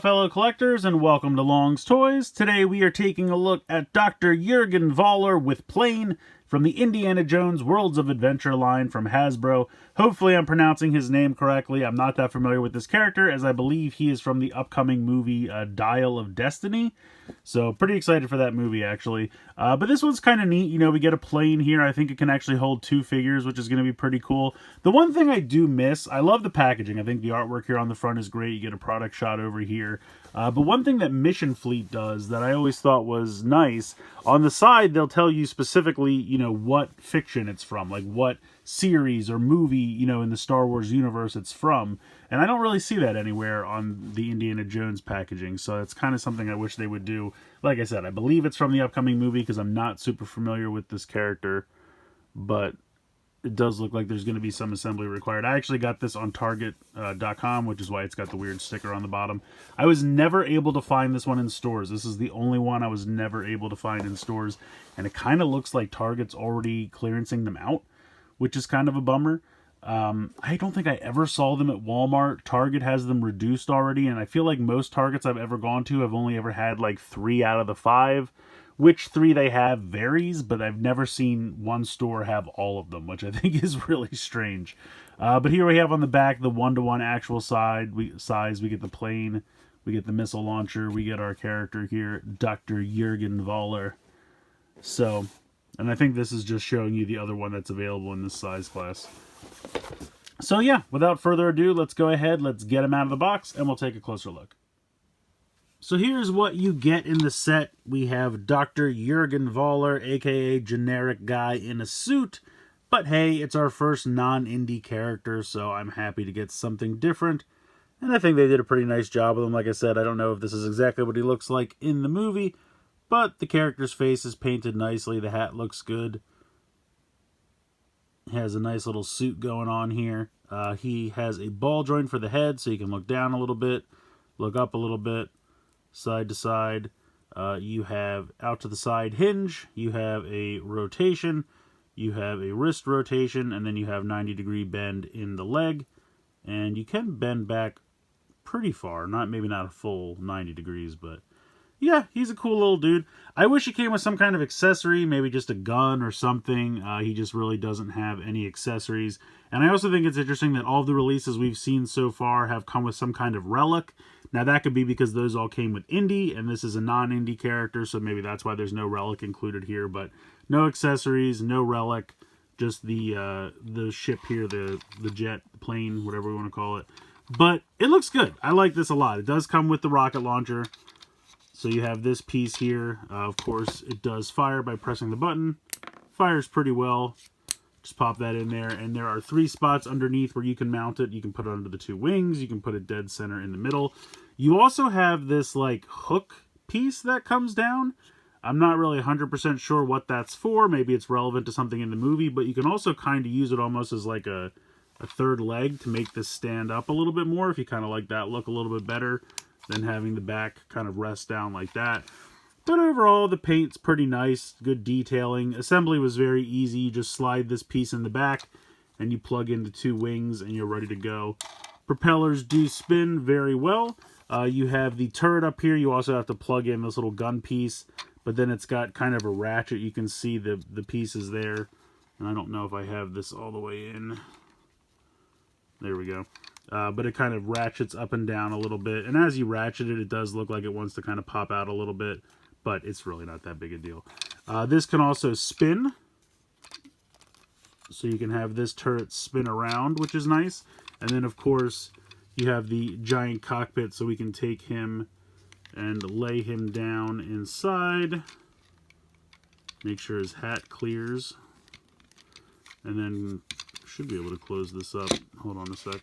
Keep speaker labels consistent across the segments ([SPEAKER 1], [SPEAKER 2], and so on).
[SPEAKER 1] fellow collectors, and welcome to Long's Toys. Today we are taking a look at Dr. Jurgen Voller with Plane from the Indiana Jones Worlds of Adventure line from Hasbro. Hopefully I'm pronouncing his name correctly. I'm not that familiar with this character, as I believe he is from the upcoming movie Dial of Destiny. So pretty excited for that movie, actually. But this one's kind of neat. You know, we get a plane here. I think it can actually hold 2 figures, which is going to be pretty cool. The one thing I do miss, I love the packaging. I think the artwork here on the front is great. You get a product shot over here. But one thing that Mission Fleet does that I always thought was nice, on the side they'll tell you specifically, you know, what fiction it's from, like what series or movie, you know, in the Star Wars universe it's from. And I don't really see that anywhere on the Indiana Jones packaging, so it's kind of something I wish they would do. Like I said, I believe it's from the upcoming movie because I'm not super familiar with this character, but it does look like there's going to be some assembly required. I actually got this on Target.com, which is why it's got the weird sticker on the bottom. I was never able to find this one in stores. This is the only one I was never able to find in stores, and it kind of looks like Target's already clearancing them out, which is kind of a bummer. I don't think I ever saw them at Walmart. Target has them reduced already, and I feel like most Targets I've ever gone to have only ever had like 3 out of the 5. Which 3 they have varies, but I've never seen one store have all of them, which I think is really strange. But here we have on the back the 1-to-1 actual size. We get the plane, we get the missile launcher, we get our character here, Dr. Jurgen Voller. So, and I think this is just showing you the other one that's available in this size class. So yeah, without further ado, let's go ahead, let's get him out of the box, and we'll take a closer look. So here's what you get in the set. We have Dr. Jurgen Voller, aka generic guy in a suit. But hey, it's our first non-indie character, so I'm happy to get something different. And I think they did a pretty nice job with him. Like I said, I don't know if this is exactly what he looks like in the movie, but the character's face is painted nicely. The hat looks good. He has a nice little suit going on here. He has a ball joint for the head, so you can look down a little bit, look up a little bit. Side to side, you have out to the side hinge, you have a rotation, you have a wrist rotation, and then you have 90-degree bend in the leg, and you can bend back pretty far, maybe not a full 90 degrees, but yeah, he's a cool little dude. I wish he came with some kind of accessory, maybe just a gun or something. He just really doesn't have any accessories. And I also think it's interesting that all the releases we've seen so far have come with some kind of relic. Now that could be because those all came with Indy, and this is a non-Indy character, so maybe that's why there's no relic included here. But no accessories, no relic, just the ship here, the jet, plane, whatever we want to call it. But it looks good. I like this a lot. It does come with the rocket launcher. So you have this piece here. Of course, it does fire by pressing the button. Fires pretty well. Just pop that in there. And there are 3 spots underneath where you can mount it. You can put it under the 2 wings. You can put it dead center in the middle. You also have this like hook piece that comes down. I'm not really 100% sure what that's for. Maybe it's relevant to something in the movie. But you can also kind of use it almost as like a third leg to make this stand up a little bit more. If you kind of like that look a little bit better than having the back kind of rest down like that. But overall, the paint's pretty nice, good detailing. Assembly was very easy. You just slide this piece in the back, and you plug in the 2 wings, and you're ready to go. Propellers do spin very well. You have the turret up here. You also have to plug in this little gun piece, but then it's got kind of a ratchet. You can see the pieces there. And I don't know if I have this all the way in. There we go. But it kind of ratchets up and down a little bit. And as you ratchet it, it does look like it wants to kind of pop out a little bit. But it's really not that big a deal. This can also spin. So you can have this turret spin around, which is nice. And then, of course, you have the giant cockpit, so we can take him and lay him down inside. Make sure his hat clears. And then should be able to close this up. Hold on a sec.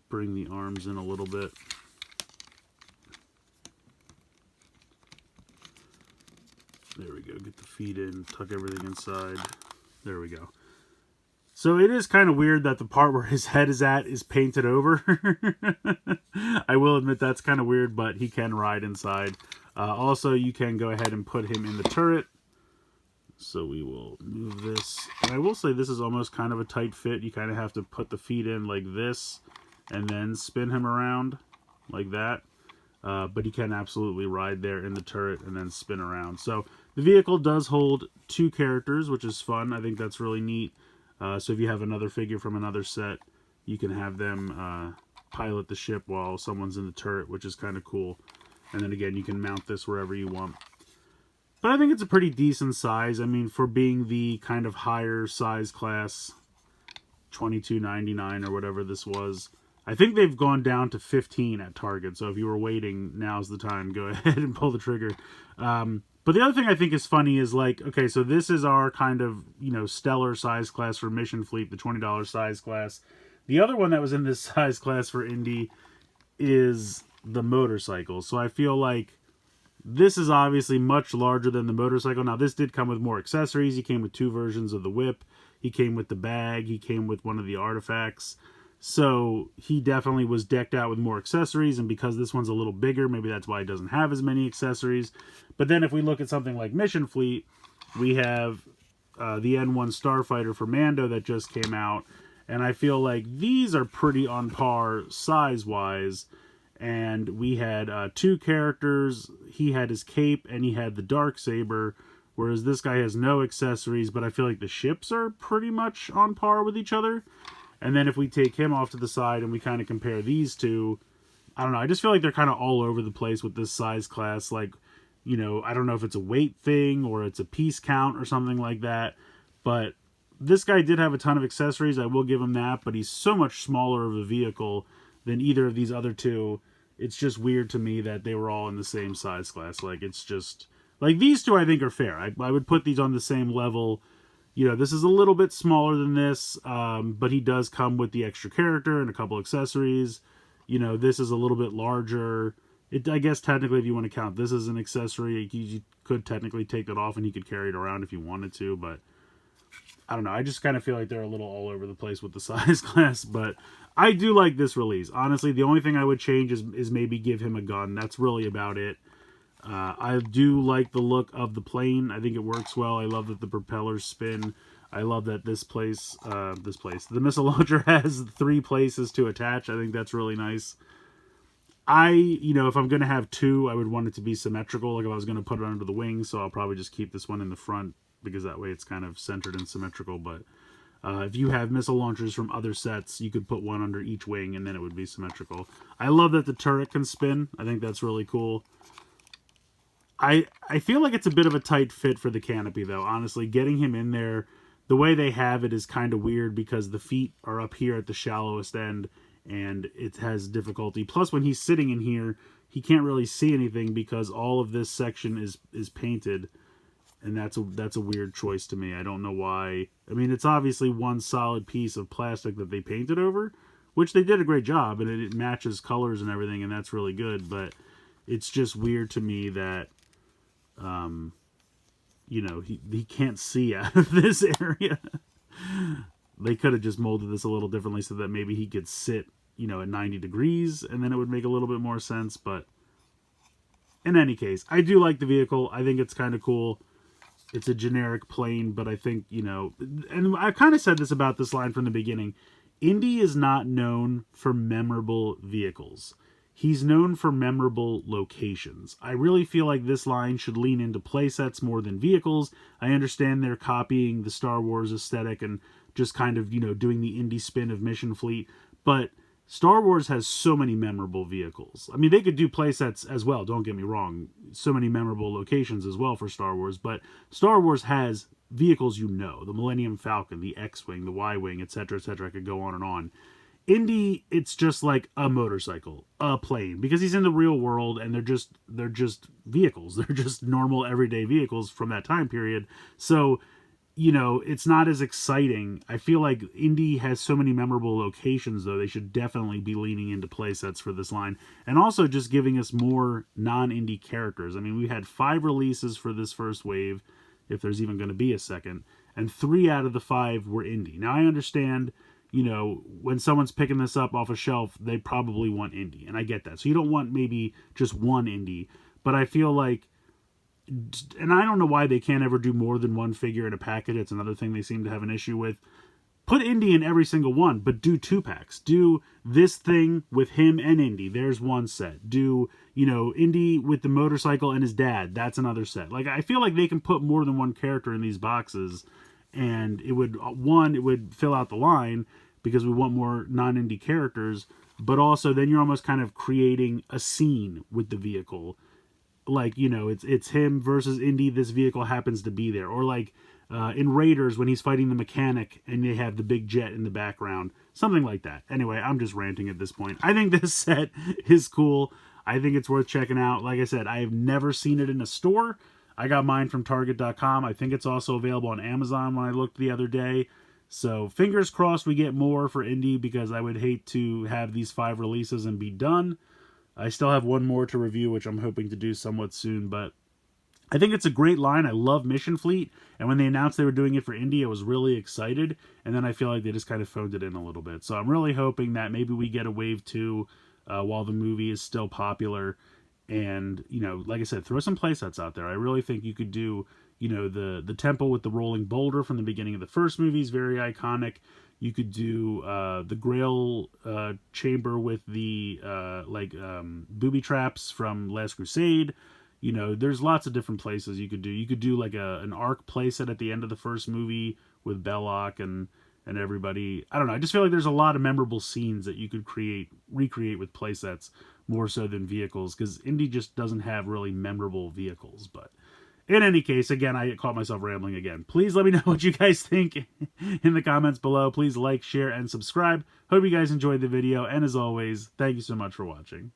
[SPEAKER 1] Bring the arms in a little bit. There we go. Get the feet in, tuck everything inside. There we go. So it is kind of weird that the part where his head is at is painted over. I will admit that's kind of weird, but he can ride inside. Also, you can go ahead and put him in the turret. So we will move this. And I will say this is almost kind of a tight fit. You kind of have to put the feet in like this and then spin him around like that. But he can absolutely ride there in the turret and then spin around. So the vehicle does hold 2 characters, which is fun. I think that's really neat. So if you have another figure from another set, you can have them pilot the ship while someone's in the turret, which is kind of cool. And then again, you can mount this wherever you want. But I think it's a pretty decent size. I mean, for being the kind of higher size class, $22.99 or whatever this was. I think they've gone down to 15 at Target, so if you were waiting, now's the time. Go ahead and pull the trigger. But the other thing I think is funny is, like, okay, so this is our kind of, you know, stellar size class for Mission Fleet, the $20 size class. The other one that was in this size class for Indy is the motorcycle. So I feel like this is obviously much larger than the motorcycle. Now, this did come with more accessories. He came with 2 versions of the whip. He came with the bag. He came with one of the artifacts. So he definitely was decked out with more accessories, and because this one's a little bigger, maybe that's why he doesn't have as many accessories. But then if we look at something like Mission Fleet, we have the N1 Starfighter for Mando that just came out, and I feel like these are pretty on par size-wise. And we had 2 characters. He had his cape, and he had the Darksaber, whereas this guy has no accessories, but I feel like the ships are pretty much on par with each other. And then if we take him off to the side and we kind of compare these two, I don't know, I just feel like they're kind of all over the place with this size class. Like, you know, I don't know if it's a weight thing or it's a piece count or something like that. But this guy did have a ton of accessories, I will give him that, but he's so much smaller of a vehicle than either of these other two. It's just weird to me that they were all in the same size class. Like, it's just, like, these two I think are fair. I would put these on the same level. You know, this is a little bit smaller than this, but he does come with the extra character and a couple accessories. You know, this is a little bit larger. I guess technically, if you want to count this as an accessory, you could technically take that off and he could carry it around if you wanted to, but I don't know. I just kind of feel like they're a little all over the place with the size class, but I do like this release. Honestly, the only thing I would change is maybe give him a gun. That's really about it. I do like the look of the plane. I think it works well. I love that the propellers spin. I love that the missile launcher has 3 places to attach. I think that's really nice. You know, if I'm going to have 2, I would want it to be symmetrical. Like if I was going to put it under the wing, so I'll probably just keep this one in the front because that way it's kind of centered and symmetrical. But if you have missile launchers from other sets, you could put one under each wing and then it would be symmetrical. I love that the turret can spin. I think that's really cool. I feel like it's a bit of a tight fit for the canopy, though. Honestly, getting him in there, the way they have it is kind of weird because the feet are up here at the shallowest end, and it has difficulty. Plus, when he's sitting in here, he can't really see anything because all of this section is painted, and that's a weird choice to me. I don't know why. I mean, it's obviously one solid piece of plastic that they painted over, which they did a great job, and it matches colors and everything, and that's really good. But it's just weird to me that you know, he can't see out of this area. They could have just molded this a little differently so that maybe he could sit, you know, at 90 degrees, and then it would make a little bit more sense. But in any case, I do like the vehicle. I think it's kind of cool. It's a generic plane, but I think, you know, and I kind of said this about this line from the beginning. Indy is not known for memorable vehicles. He's known for memorable locations. I really feel like this line should lean into playsets more than vehicles. I understand they're copying the Star Wars aesthetic and just kind of, you know, doing the indie spin of Mission Fleet, but Star Wars has so many memorable vehicles. I mean, they could do playsets as well, don't get me wrong. So many memorable locations as well for Star Wars, but Star Wars has vehicles you know. The Millennium Falcon, the X-Wing, the Y-Wing, etc., etc. I could go on and on. Indy, it's just like a motorcycle, a plane, because he's in the real world and they're just vehicles. They're just normal everyday vehicles from that time period. So, you know, it's not as exciting. I feel like Indy has so many memorable locations, though. They should definitely be leaning into playsets for this line. And also just giving us more non-Indy characters. I mean, we had 5 releases for this first wave, if there's even going to be a second, and 3 out of the 5 were Indy. Now, I understand, you know, when someone's picking this up off a shelf, they probably want Indy, and I get that. So you don't want maybe just one Indy, but I feel like, and I don't know why they can't ever do more than one figure in a package. It's another thing they seem to have an issue with. put Indy in every single one, but do 2-packs. Do this thing with him and Indy. There's one set. Do, Indy with the motorcycle and his dad. That's another set. Like, I feel like they can put more than one character in these boxes, and it would fill out the line because we want more non-Indy characters, but also then you're almost kind of creating a scene with the vehicle. Like, it's him versus Indy. This vehicle happens to be there. Or like, in Raiders when he's fighting the mechanic and they have the big jet in the background. Something like that. Anyway, I'm just ranting at this point. I think this set is cool. I think it's worth checking out. Like I said, I have never seen it in a store. I got mine from Target.com. I think it's also available on Amazon when I looked the other day. So fingers crossed we get more for Indy, because I would hate to have these 5 releases and be done. I still have one more to review, which I'm hoping to do somewhat soon, but I think it's a great line. I love Mission Fleet, and when they announced they were doing it for Indy, I was really excited, and then I feel like they just kind of phoned it in a little bit. So I'm really hoping that maybe we get a wave 2 while the movie is still popular, and, like I said, throw some playsets out there. I really think you could do, the temple with the rolling boulder from the beginning of the first movie is very iconic. You could do the Grail chamber with the booby traps from Last Crusade. There's lots of different places you could do. You could do like an Ark playset at the end of the first movie with Belloc and everybody. I don't know. I just feel like there's a lot of memorable scenes that you could recreate with playsets more so than vehicles, because Indy just doesn't have really memorable vehicles. But in any case, again, I caught myself rambling again. Please let me know what you guys think in the comments below. Please like, share, and subscribe. Hope you guys enjoyed the video. And as always, thank you so much for watching.